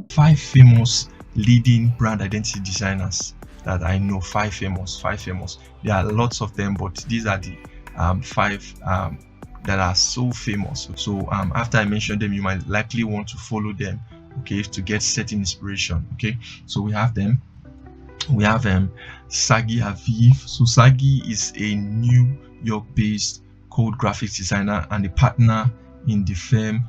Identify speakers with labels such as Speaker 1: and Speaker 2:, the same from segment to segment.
Speaker 1: Five famous leading brand identity designers that I know. Five famous. There are lots of them, but these are the five that are so famous. So after I mention them, you might likely want to follow them, okay, to get certain inspiration. Okay, so we have them. We have Sagi Aviv. So Sagi is a New York-based code graphics designer and a partner in the firm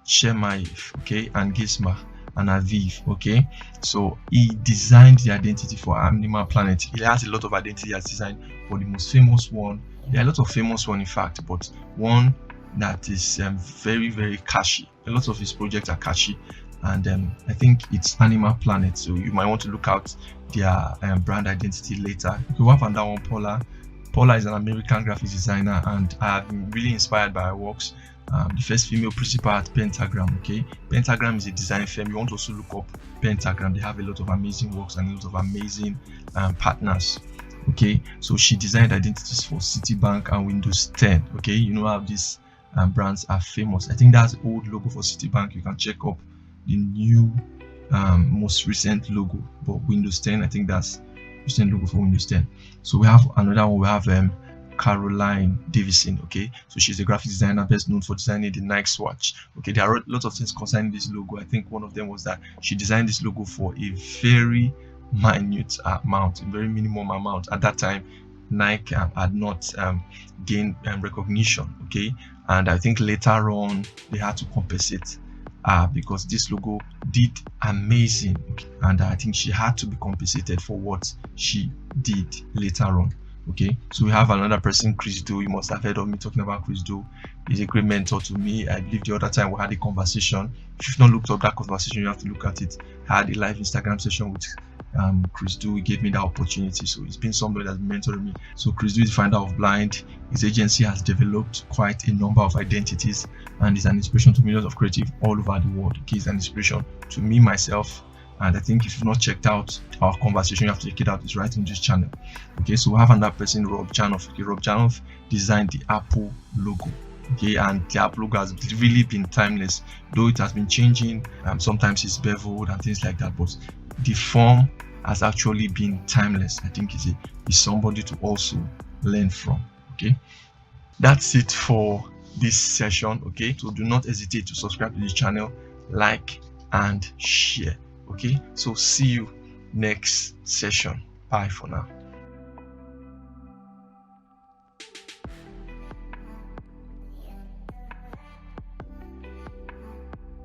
Speaker 1: Shemaev, okay, and Gisma and Aviv, okay. So he designed the identity for Animal Planet. He has a lot of identity he has designed, but the most famous one, there are a lot of famous one in fact, but one that is very, very catchy. A lot of his projects are catchy, and I think it's Animal Planet. So you might want to look out their brand identity later. We have another one, Paula. Paula is an American graphic designer, and I have been really inspired by her works. The first female principal at Pentagram. Okay, Pentagram is a design firm. You want to also look up Pentagram. They have a lot of amazing works and a lot of amazing partners. Okay, so she designed identities for Citibank and Windows 10. Okay, you know how these brands are famous. I think that's the old logo for Citibank. You can check up the new most recent logo, but Windows 10, I think that's recent logo for Windows 10. So we have another one. We have Caroline Davison. Okay, so she's a graphic designer best known for designing the Nike watch. Okay, there are lots of things concerning this logo. I think one of them was that she designed this logo for a very minute amount, a very minimum amount. At that time, Nike had not gained recognition. Okay, and I think later on they had to compensate because this logo did amazing, and I think she had to be compensated for what she did later on. Okay, so we have another person, Chris Do. You must have heard of me talking about Chris Do. He's a great mentor to me. I believe the other time we had a conversation. If you've not looked up that conversation, you have to look at it. I had a live Instagram session with Chris Do. He gave me that opportunity, so it's been somebody that's been mentoring me. So Chris Do is the founder of Blind. His agency has developed quite a number of identities and is an inspiration to millions of creatives all over the world. Okay, he's an inspiration to me myself, and I think if you've not checked out our conversation, you have to check it out. It's right on this channel. Okay, so we have another person, Rob Janoff. Okay, Rob Janoff designed the Apple logo. Okay, and the Apple logo has really been timeless, though it has been changing. Sometimes it's beveled and things like that, but the form has actually been timeless. I think is somebody to also learn from. Okay, that's it for this session. Okay, so do not hesitate to subscribe to this channel, like and share. Okay, so see you next session. Bye for now.